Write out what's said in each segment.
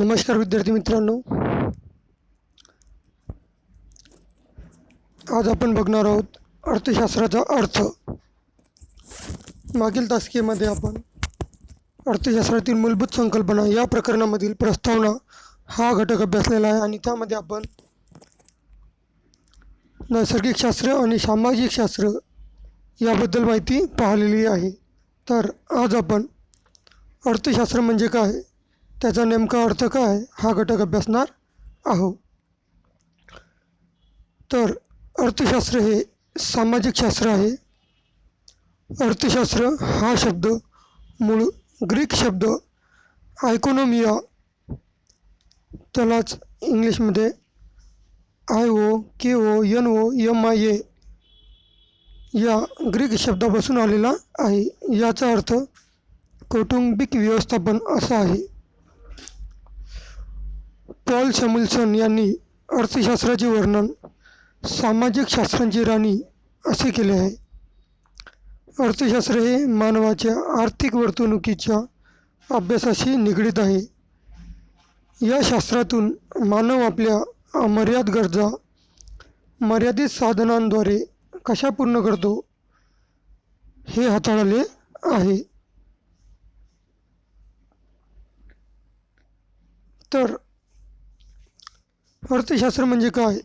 नमस्कार विद्यार्थी मित्रांनो, आज आपण बघणार आहोत अर्थशास्त्राचा अर्थ। मागील तासिकेमध्ये आपण अर्थशास्त्रातील मूलभूत संकल्पना या प्रकरणामधील प्रस्तावना हा घटक अभ्यासलेला आहे आणि त्यामध्ये आपण नैसर्गिक शास्त्र आणि सामाजिक शास्त्र याबद्दल माहिती पाहिलेली आहे। तर आज आपण अर्थशास्त्र म्हणजे काय, त्याचा नेमका अर्थ काय हा घटक अभ्यासणार आहोत। तर अर्थशास्त्र हे सामाजिक शास्त्र आहे। अर्थशास्त्र हा शब्द मूळ ग्रीक शब्द इकॉनॉमिया, त्यालाच इंग्लिशमध्ये IOKONOMIA या ग्रीक शब्दापासून आलेला आहे। याचा अर्थ कौटुंबिक व्यवस्थापन असा आहे। पॉल सॅम्युएल्सन यांनी अर्थशास्त्राचे वर्णन सामाजिक शास्त्रांची राणी असे केले आहे। अर्थशास्त्र हे मानवाच्या आर्थिक वर्तणुकीच्या अभ्यासाशी निगडीत आहे। या शास्त्रातून मानव आपल्या अमर्याद गरजा मर्यादित साधनांद्वारे कशा पूर्ण करतो हे हाताळले आहे। तर अर्थशास्त्र म्हणजे काय,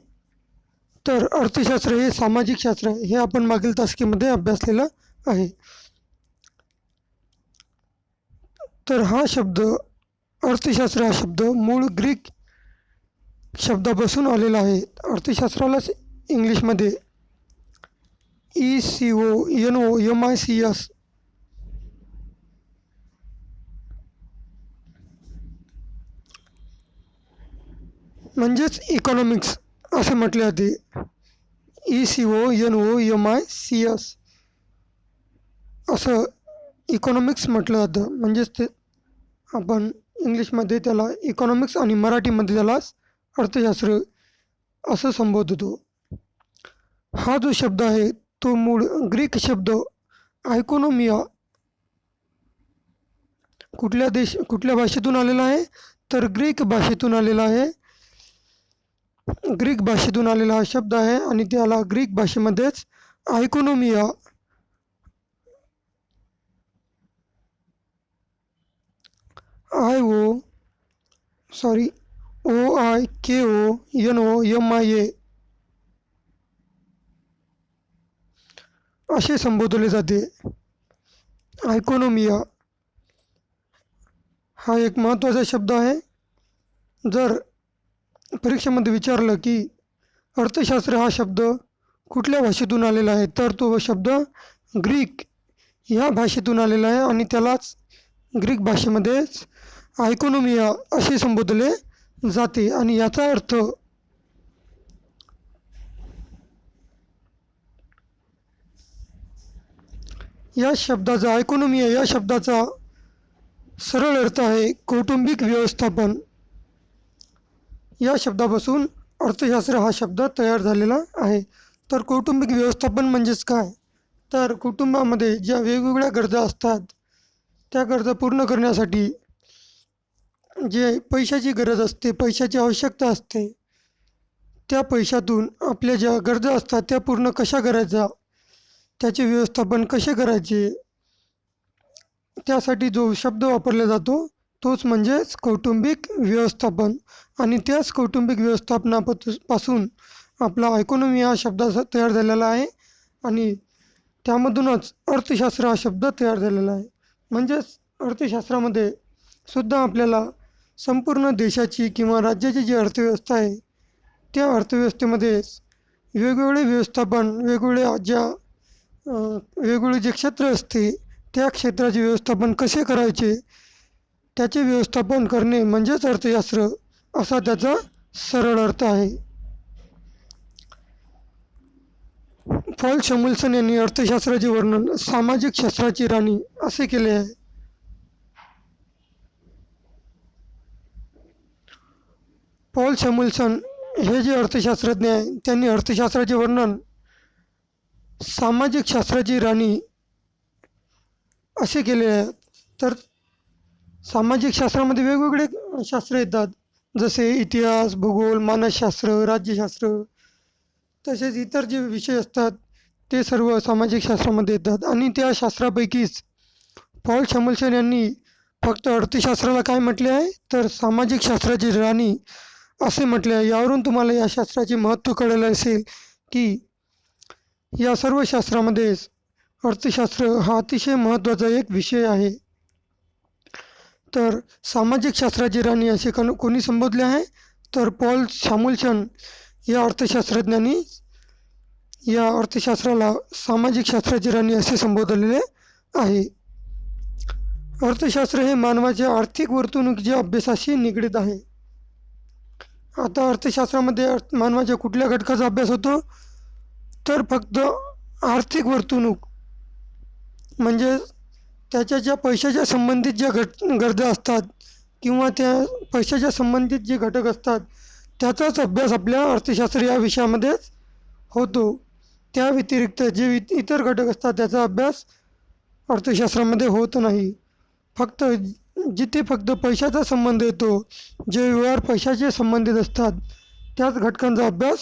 तर अर्थशास्त्र हे सामाजिक शास्त्र आहे, हे आपण मागील तासिकेमध्ये अभ्यासलेलं आहे। तर हा शब्द अर्थशास्त्र हा शब्द मूळ ग्रीक शब्दापासून आलेला आहे। अर्थशास्त्रालाच इंग्लिशमध्ये ECONOMICS म्हणजेच इकॉनॉमिक्स असे म्हटले जाते। ECONOMICS असं इकॉनॉमिक्स म्हटलं जातं, म्हणजेच ते आपण इंग्लिशमध्ये त्याला इकॉनॉमिक्स आणि मराठीमध्ये त्यालाच अर्थशास्त्र असं संबोधतो। हा जो शब्द आहे तो मूळ ग्रीक शब्द इकॉनॉमिया कुठल्या भाषेतून आलेला आहे, तर ग्रीक भाषेतून आलेला आहे। ग्रीक भाषेतून आलेला हा शब्द आहे आणि त्याला ग्रीक भाषेमध्येच इकॉनॉमिया OIKONOMIA असे संबोधले जाते। इकॉनॉमिया हा एक महत्त्वाचा शब्द आहे। जर परीक्षेमध्ये विचारलं की अर्थशास्त्र हा शब्द कुठल्या भाषेतून आलेला आहे, तर तो शब्द ग्रीक ह्या भाषेतून आलेला आहे आणि त्यालाच ग्रीक भाषेमध्येच इकॉनॉमिया असे संबोधले जाते। आणि याचा अर्थ या शब्दाचा इकॉनॉमिया या शब्दाचा सरळ अर्थ आहे कौटुंबिक व्यवस्थापन। या शब्दापासून अर्थशास्त्र हा शब्द तयार झालेला आहे। तर कौटुंबिक व्यवस्थापन म्हणजेच काय, तर कुटुंबामध्ये ज्या वेगवेगळ्या गरजा असतात त्या गरजा पूर्ण करण्यासाठी जे पैशाची गरज असते, पैशाची आवश्यकता असते, त्या पैशातून आपल्या ज्या गरजा असतात त्या पूर्ण कशा करायच्या, त्याचे व्यवस्थापन कसे करायचे, त्यासाठी जो शब्द वापरला जातो तोच म्हणजेच कौटुंबिक व्यवस्थापन। आणि त्याच कौटुंबिक व्यवस्थापनापासून आपला इकॉनॉमी हा शब्द तयार झालेला आहे आणि त्यामधूनच अर्थशास्त्र हा शब्द तयार झालेला आहे। म्हणजेच अर्थशास्त्रामध्ये सुद्धा आपल्याला संपूर्ण देशाची किंवा राज्याची जी अर्थव्यवस्था आहे त्या अर्थव्यवस्थेमध्येच वेगवेगळे व्यवस्थापन वेगवेगळे जे क्षेत्र असते त्या क्षेत्राचे व्यवस्थापन कसे करायचे त्याचे व्यवस्थापन करणे म्हणजेच अर्थशास्त्र असा त्याचा सरळ अर्थ आहे। पॉल सॅम्युएल्सन यांनी अर्थशास्त्राचे वर्णन सामाजिक शास्त्राची राणी असे केले आहे। पॉल सॅम्युएल्सन हे जे अर्थशास्त्रज्ञ आहे त्यांनी अर्थशास्त्राचे वर्णन सामाजिक शास्त्राची राणी असे केले आहे। तर सामाजिक शास्त्रामध्ये वेगवेगळे शास्त्र येतात, जसे इतिहास, भूगोल, मानसशास्त्र, राज्यशास्त्र. तसेच इतर जे विषय असतात ते सर्व सामाजिक शास्त्रामध्ये येतात. आणि त्या शास्त्रापैकीच पॉल शामुल्सन यांनी फक्त अर्थशास्त्राला काय म्हटले आहे, तर सामाजिक शास्त्राची राणी असे म्हटले आहे. यावरून तुम्हाला या शास्त्राचे महत्त्व कळले असेल की या सर्व शास्त्रामध्ये अर्थशास्त्र हा अतिशय महत्त्वाचा एक विषय आहे. तर सामाजिक शास्त्राची राणी असे कोणी संबोधले आहे, तर पॉल शामुल्सन या अर्थशास्त्रज्ञांनी या अर्थशास्त्राला सामाजिक शास्त्राची राणी असे संबोधलेले आहे. अर्थशास्त्र हे मानवाच्या आर्थिक वर्तणुकीच्या अभ्यासाशी निगडीत आहे. आता अर्थशास्त्रामध्ये मानवाच्या कुठल्या घटकाचा अभ्यास होतो, तर फक्त आर्थिक वर्तणूक, म्हणजे त्याच्या ज्या पैशाच्या संबंधित ज्या गरजा असतात किंवा त्या पैशाच्या संबंधित जे घटक असतात त्याचाच अभ्यास आपल्या अर्थशास्त्र या विषयामध्येच होतो. त्या व्यतिरिक्त जे इतर घटक असतात त्याचा अभ्यास अर्थशास्त्रामध्ये होत नाही. जिथे फक्त पैशाचा संबंध येतो, जे व्यवहार पैशाचे संबंधित असतात त्याच घटकांचा अभ्यास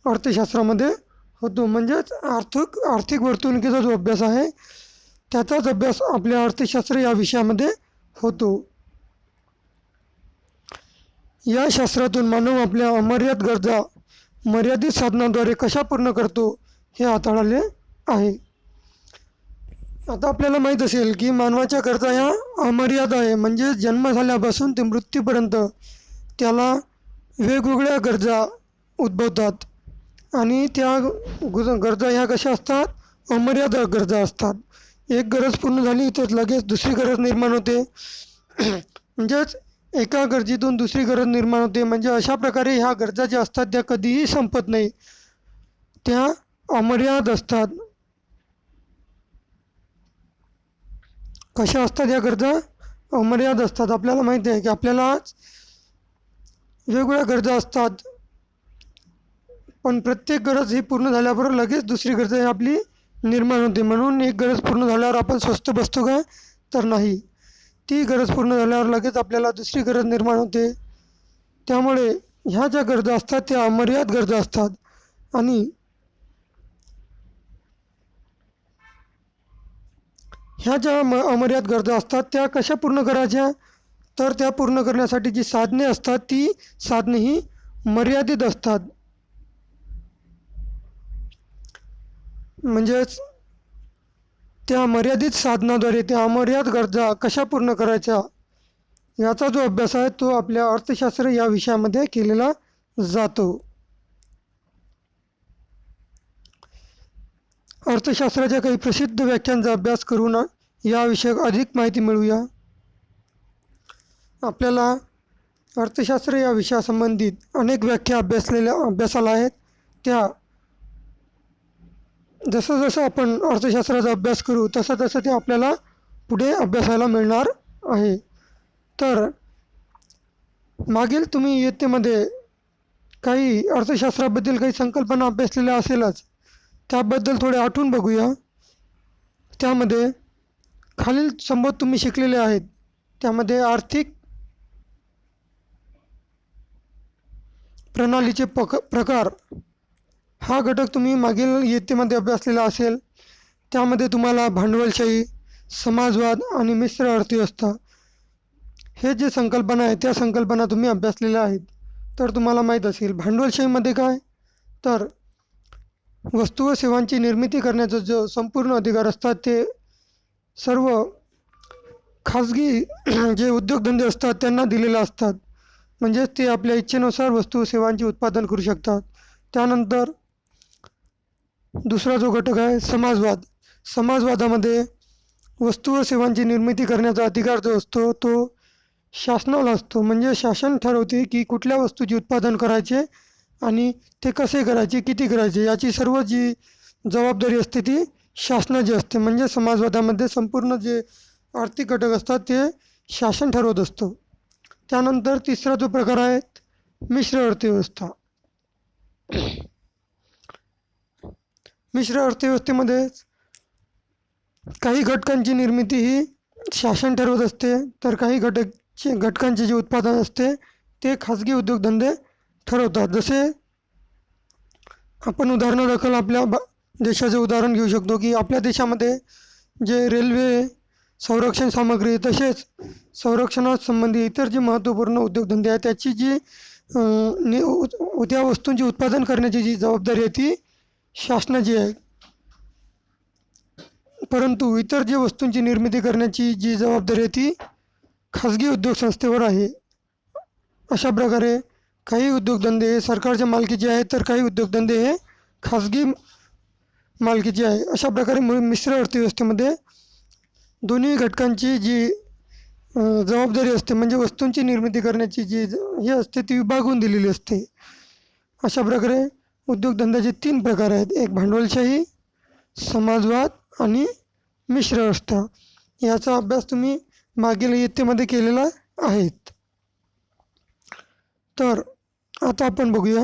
अर्थशास्त्रामध्ये होतो. म्हणजेच आर्थिक वर्तणुकीचा जो अभ्यास आहे त्याचाच अभ्यास आपल्या अर्थशास्त्र या विषयामध्ये होतो. या शास्त्रातून मानव आपल्या अमर्याद गरजा मर्यादित साधनांद्वारे कशा पूर्ण करतो हे हाताळले आहे. आता आपल्याला माहीत असेल की मानवाच्या गरजा ह्या अमर्याद आहे, म्हणजे जन्म झाल्यापासून ते मृत्यूपर्यंत त्याला वेगवेगळ्या गरजा उद्भवतात आणि त्या गरजा ह्या कशा असतात, अमर्याद गरजा असतात. एक गरज पूर्ण झाली तर लगेच दुसरी गरज निर्माण होते. म्हणजेच एका गरजेतून दुसरी गरज निर्माण होते. म्हणजे अशा प्रकारे ह्या गरजा ज्या असतात त्या कधीही संपत नाही, त्या अमर्याद असतात. कशा असतात या गरजा, अमर्याद असतात. आपल्याला माहिती आहे की आपल्याला वेगवेगळ्या गरजा असतात, पण प्रत्येक गरज ही पूर्ण झाल्याबरोबर लगेच दुसरी गरज ही आपली निर्माण होते. म्हणून एक गरज पूर्ण झाल्यावर आपण स्वस्थ बसतो का, तर नाही. ती गरज पूर्ण झाल्यावर लगेच आपल्याला दुसरी गरज निर्माण होते. त्यामुळे ह्या ज्या गरजा असतात त्या अमर्याद गरजा असतात. आणि ह्या ज्या अमर्याद गरजा असतात त्या कशा पूर्ण करायच्या, तर त्या पूर्ण करण्यासाठी जी साधने असतात ती साधने ही मर्यादित असतात. म्हणजेच त्या मर्यादित साधनाद्वारे त्या अमर्याद गरजा कशा पूर्ण करायच्या याचा जो अभ्यास आहे तो आपल्या अर्थशास्त्र या विषयामध्ये केलेला जातो. अर्थशास्त्राच्या काही प्रसिद्ध व्याख्यांचा अभ्यास करून याविषयी अधिक माहिती मिळवूया. आपल्याला अर्थशास्त्र या विषयासंबंधित अनेक व्याख्या अभ्यासाला आहेत. त्या जसं आपण अर्थशास्त्राचा अभ्यास करू तसं ते आपल्याला पुढे अभ्यासायला मिळणार आहे. तर मागील तुम्ही इयत्तेमध्ये काही अर्थशास्त्राबद्दल काही संकल्पना अभ्यासलेल्या असेलच, त्याबद्दल थोडे आठवून बघूया. त्यामध्ये खालील संबोध तुम्ही शिकलेले आहेत. त्यामध्ये आर्थिक प्रणालीचे प्रकार हा घटक तुम्ही मागील इयत्तेमध्ये अभ्यासलेला असेल. त्यामध्ये तुम्हाला भांडवलशाही, समाजवाद आणि मिश्र अर्थव्यवस्था हे जे संकल्पना आहे त्या संकल्पना तुम्ही अभ्यासलेल्या आहेत. तर तुम्हाला माहीत असेल भांडवलशाहीमध्ये काय, तर वस्तू व सेवांची निर्मिती करण्याचा जो संपूर्ण अधिकार असतात ते सर्व खाजगी जे उद्योगधंदे असतात त्यांना दिलेले असतात. म्हणजेच ते आपल्या इच्छेनुसार वस्तू व सेवांचे उत्पादन करू शकतात. त्यानंतर दुसरा जो घटक आहे समाजवाद. समाजवादामध्ये वस्तू व सेवांची निर्मिती करण्याचा अधिकार जो असतो तो शासनाला असतो. म्हणजे शासन ठरवते की कुठल्या वस्तूचे उत्पादन करायचे आणि ते कसे करायचे, किती करायचे, याची सर्व जी जबाबदारी असते ती शासनाची असते. म्हणजे समाजवादामध्ये संपूर्ण जे आर्थिक घटक असतात ते शासन ठरवत असतो. त्यानंतर तिसरा जो प्रकार आहे मिश्र अर्थव्यवस्था. मिश्र अर्थव्यवस्थेमध्ये काही घटकांची निर्मिती ही शासन ठरवत असते, तर काही घटकांचे जे उत्पादन असते ते खाजगी उद्योगधंदे ठरवतात. जसे आपण उदाहरणादाखल आपल्या देशाचे उदाहरण घेऊ शकतो की आपल्या देशामध्ये जे रेल्वे, संरक्षण सामग्री तसेच संरक्षणासंबंधी इतर जे महत्त्वपूर्ण उद्योगधंदे आहेत त्याची जी त्या वस्तूंची उत्पादन करण्याची जी जबाबदारी आहे ती शासनाची आहे. परंतु इतर जे वस्तूंची निर्मिती करण्याची जी जबाबदारी आहे ती खाजगी उद्योग संस्थेवर आहे. अशा प्रकारे काही उद्योगधंदे हे सरकारच्या मालकीचे आहेत, तर काही उद्योगधंदे हे खाजगी मालकीचे आहे. अशा प्रकारे मिश्र अर्थव्यवस्थेमध्ये दोन्ही घटकांची जी जबाबदारी असते, म्हणजे वस्तूंची निर्मिती करण्याची जी हे असते ती विभागून दिलेली असते. अशा प्रकारे उद्योगधंद्याचे 3 प्रकार आहेत: एक भांडवलशाही, समाजवाद आणि मिश्र अवस्था. याचा अभ्यास तुम्ही मागील इयत्तेमध्ये केलेला आहेत. तर आता आपण बघूया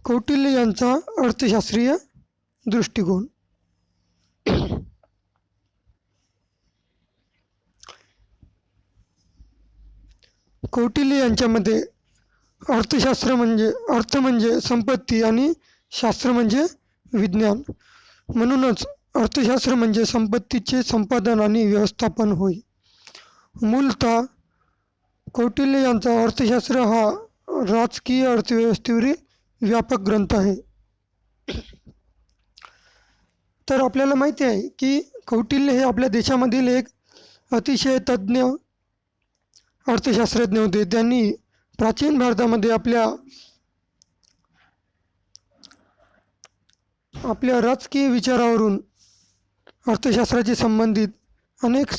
कौटिल्य यांचा अर्थशास्त्रीय दृष्टिकोन. कौटिल्य यांच्या मते अर्थशास्त्र म्हणजे अर्थ म्हणजे संपत्ती आणि शास्त्र म्हणजे विज्ञान. म्हणूनच अर्थशास्त्र म्हणजे संपत्तीचे संपादन आणि व्यवस्थापन होय. मूलतः कौटिल्य यांचा अर्थशास्त्र हा राजकीय अर्थव्यवस्थेवरील व्यापक ग्रंथ आहे. तर आपल्याला माहिती आहे की कौटिल्य हे आपल्या देशामधील एक अतिशय तज्ज्ञ अर्थशास्त्रज्ञ होते. त्यांनी प्राचीन भारतामध्ये आपल्या राजकीय विचारावरून अर्थशास्त्राशी संबंधित अनेक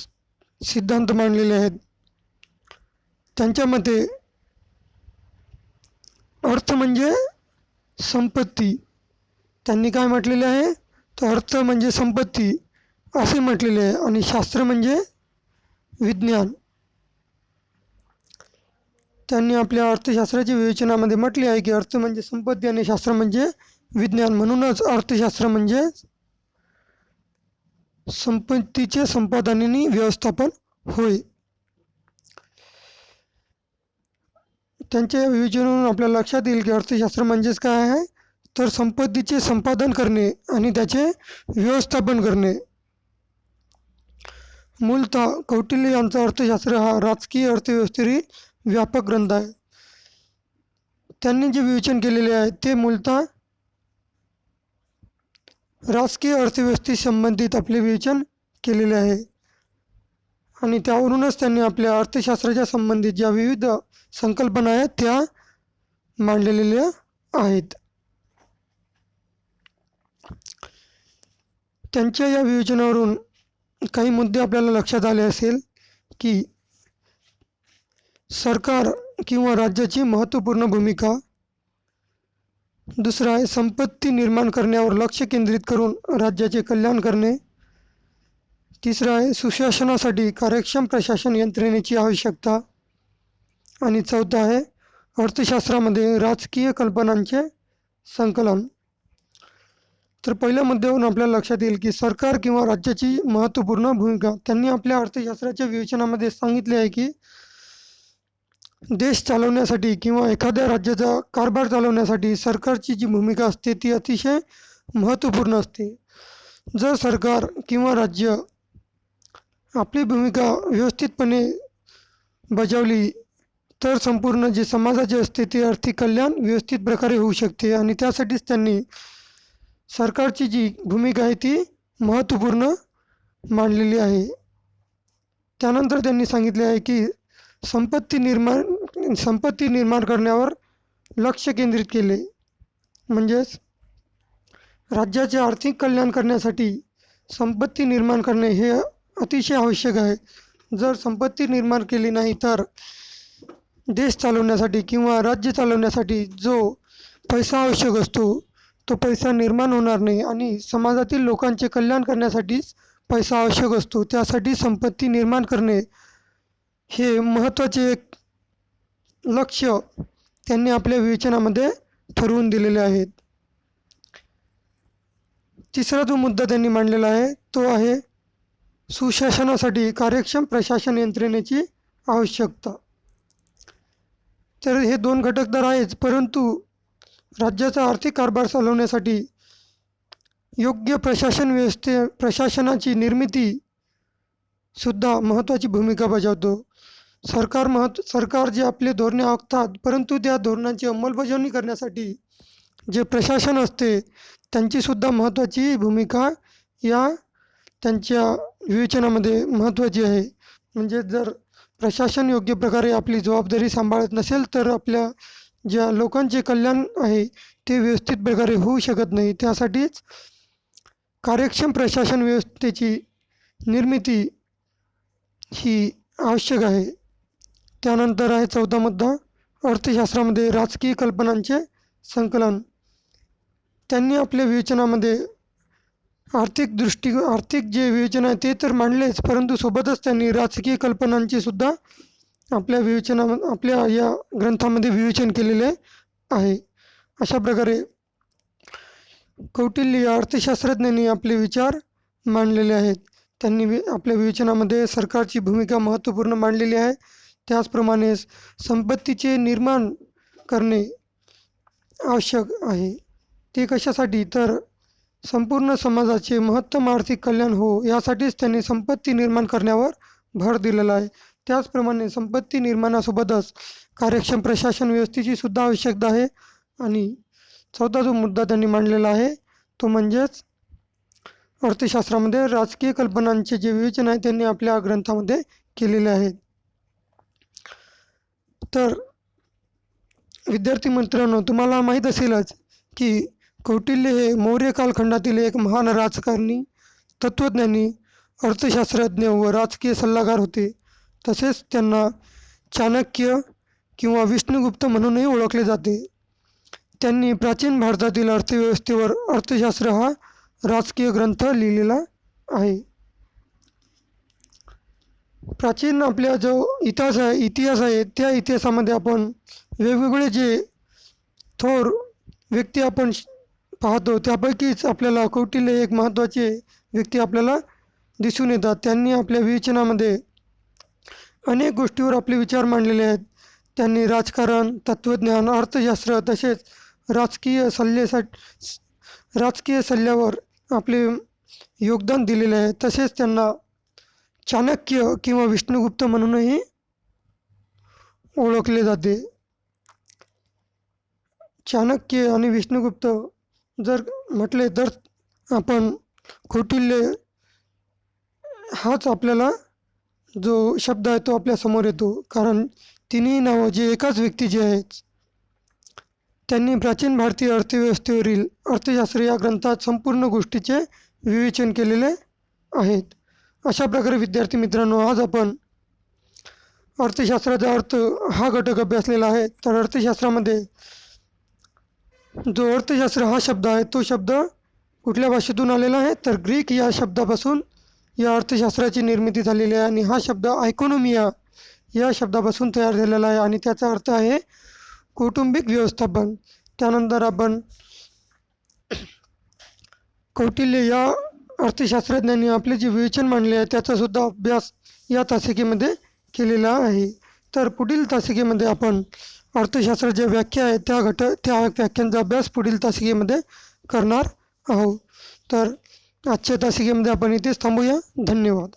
सिद्धांत मांडलेले आहेत. त्यांच्या मते अर्थ म्हणजे संपत्ती. त्यांनी काय म्हटलेले आहे, तर अर्थ म्हणजे संपत्ती असे म्हटलेले आहे, आणि शास्त्र म्हणजे विज्ञान. त्यांनी आपल्या अर्थशास्त्राच्या विवेचनामध्ये म्हटले आहे की अर्थ म्हणजे संपत्ती आणि शास्त्र म्हणजे विज्ञान. म्हणूनच अर्थशास्त्र म्हणजे संपत्तीचे संपादन आणि व्यवस्थापन होय. त्यांच्या विवेचनावरून आपल्याला लक्षात येईल की अर्थशास्त्र म्हणजेच काय आहे, तर संपत्तीचे संपादन करणे आणि त्याचे व्यवस्थापन करणे. मूलतः कौटिल्य यांचा अर्थशास्त्र हा राजकीय अर्थव्यवस्थेवरील व्यापक ग्रंथ आहे. त्यांनी जे विवेचन केलेले आहे ते मूलतः राजकीय अर्थव्यवस्थेशी संबंधित आपले विवेचन केलेले आहे, आणि त्यावरूनच त्यांनी आपल्या अर्थशास्त्राच्या संबंधित ज्या विविध संकल्पना आहेत त्या मांडलेल्या आहेत. त्यांच्या या विवेचनावरून काही मुद्दे आपल्याला लक्षात आले असेल की सरकार किंवा राज्याची महत्त्वपूर्ण भूमिका. दुसरं आहे संपत्ती निर्माण करण्यावर लक्ष केंद्रित करून राज्याचे कल्याण करणे. तिसरं आहे सुशासनासाठी कार्यक्षम प्रशासन यंत्रणेची आवश्यकता. आणि चौथं आहे अर्थशास्त्रामध्ये राजकीय कल्पनांचे संकलन. तर पहिल्या मुद्द्यावरून आपल्याला लक्षात येईल की सरकार किंवा राज्याची महत्त्वपूर्ण भूमिका. त्यांनी आपल्या अर्थशास्त्राच्या विवेचनामध्ये सांगितले आहे की देश चालवण्यासाठी किंवा एखाद्या राज्याचा कारभार चालवण्यासाठी सरकारची जी भूमिका असते ती अतिशय महत्त्वपूर्ण असते. जर सरकार किंवा राज्य आपली भूमिका व्यवस्थितपणे बजावली तर संपूर्ण जे समाजाचे असते ते आर्थिक कल्याण व्यवस्थित प्रकारे होऊ शकते, आणि त्यासाठीच त्यांनी सरकारची जी भूमिका आहे ती महत्त्वपूर्ण मानलेली आहे. त्यानंतर त्यांनी सांगितले आहे की संपत्ती निर्माण करण्यावर लक्ष केंद्रित केले. म्हणजेच राज्याचे आर्थिक कल्याण करण्यासाठी संपत्ती निर्माण करणे हे अतिशय आवश्यक आहे. जर संपत्ती निर्माण केली नाही तर देश चालवण्यासाठी किंवा राज्य चालवण्यासाठी जो पैसा आवश्यक असतो तो पैसा निर्माण होणार नाही, आणि समाजातील लोकांचे कल्याण करण्यासाठीच पैसा आवश्यक असतो. त्यासाठी संपत्ती निर्माण करणे हे महत्त्वाचे एक लक्ष्य त्यांनी आपल्या विवेचनामध्ये ठरवून दिलेले आहेत. तिसरा जो मुद्दा त्यांनी मांडलेला आहे तो आहे सुशासनासाठी कार्यक्षम प्रशासन यंत्रणेची आवश्यकता. तर हे दोन घटक तर आहेच, परंतु राज्याचा आर्थिक कारभार चालवण्यासाठी योग्य प्रशासनाची निर्मितीसुद्धा महत्त्वाची भूमिका बजावतो. सरकार जे आपले धोरणे आखतात, परंतु त्या धोरणांची अंमलबजावणी करण्यासाठी जे प्रशासन असते त्यांचीसुद्धा महत्त्वाची भूमिका या त्यांच्या विवेचनामध्ये महत्त्वाची आहे. म्हणजे जर प्रशासन योग्य प्रकारे आपली जबाबदारी सांभाळत नसेल तर आपल्या ज्या लोकांचे कल्याण आहे ते व्यवस्थित प्रकारे होऊ शकत नाही. त्यासाठीच कार्यक्षम प्रशासन व्यवस्थेची निर्मिती ही आवश्यक आहे. त्यानंतर आहे 14 मुद्दा, अर्थशास्त्रामध्ये राजकीय कल्पनांचे संकलन. त्यांनी आपल्या विवेचनामध्ये आर्थिक जे विवेचन आहे ते तर मांडलेच, परंतु सोबतच त्यांनी राजकीय कल्पनांचे सुद्धा आपल्या या ग्रंथामध्ये विवेचन केलेले आहे. अशा प्रकारे कौटिल्य या अर्थशास्त्रज्ञांनी आपले विचार मांडलेले आहेत. त्यांनी आपल्या विवेचनामध्ये सरकारची भूमिका महत्त्वपूर्ण मांडलेली आहे. त्याचप्रमाणे संपत्तीचे निर्माण करणे आवश्यक आहे. ते कशासाठी, तर संपूर्ण समाजाचे महत्तम आर्थिक कल्याण हो यासाठीच त्यांनी संपत्ती निर्माण करण्यावर भर दिलेला आहे. त्याचप्रमाणे संपत्ती निर्माणासोबतच कार्यक्षम प्रशासन व्यवस्थेची सुद्धा आवश्यकता आहे. आणि चौथा जो मुद्दा त्यांनी मांडलेला आहे तो म्हणजेच अर्थशास्त्रामध्ये राजकीय कल्पनांचे जे विवेचन आहे त्यांनी आपल्या ग्रंथामध्ये केलेले आहेत. तर विद्यार्थी मित्रांनो, तुम्हाला माहीत असेलच की कौटिल्य हे मौर्य कालखंडातील एक महान राजकारणी, तत्त्वज्ञानी, अर्थशास्त्रज्ञ व राजकीय सल्लागार होते. तसेच त्यांना चाणक्य किंवा विष्णुगुप्त म्हणूनही ओळखले जाते. त्यांनी प्राचीन भारतातील अर्थव्यवस्थेवर अर्थशास्त्र हा राजकीय ग्रंथ लिहिलेला आहे. प्राचीन आपल्या जो इतिहास आहे त्या इतिहासामध्ये आपण वेगवेगळे जे थोर व्यक्ती आपण पाहतो त्यापैकीच आपल्याला कौटिल्य एक महत्त्वाचे व्यक्ती आपल्याला दिसून येतात. त्यांनी आपल्या विवेचनामध्ये अनेक गोष्टीवर आपले विचार मांडलेले आहेत. त्यांनी राजकारण, तत्त्वज्ञान, अर्थशास्त्र तसेच राजकीय सल्ल्यावर आपले योगदान दिलेले आहे. तसेच त्यांना चाणक्य किंवा विष्णुगुप्त म्हणूनही ओळखले जाते. चाणक्य आणि विष्णुगुप्त जर म्हटले तर आपण कौटिल्य हाच आपल्याला जो शब्द आहे तो आपल्यासमोर येतो, कारण तिन्ही नावं जे एकाच व्यक्तीचे आहेत. त्यांनी प्राचीन भारतीय अर्थव्यवस्थेवरील अर्थशास्त्र या ग्रंथात संपूर्ण गोष्टीचे विवेचन केलेले आहेत. अशा प्रकारे विद्यार्थी मित्रांनो, आज आपण अर्थशास्त्राचा अर्थ हा घटक अभ्यासलेला आहे. तर अर्थशास्त्रामध्ये जो अर्थशास्त्र हा शब्द आहे तो शब्द कुठल्या भाषेतून आलेला आहे, तर ग्रीक या शब्दापासून या अर्थशास्त्राची निर्मिती झालेली आहे. आणि हा शब्द इकॉनॉमिया या शब्दापासून तयार झालेला आहे आणि त्याचा अर्थ आहे कौटुंबिक व्यवस्थापन. त्यानंतर आपण कौटिल्य या अर्थशास्त्रज्ञांनी आपले जे विवेचन मांडले आहे त्याचासुद्धा अभ्यास या तासिकेमध्ये केलेला आहे. तर पुढील तासिकेमध्ये आपण अर्थशास्त्राच्या व्याख्या आहेत त्या व्याख्यांचा अभ्यास पुढील तासिकेमध्ये करणार आहोत. तर आजच्या तासिकेमध्ये आपण इथेच थांबूया. धन्यवाद.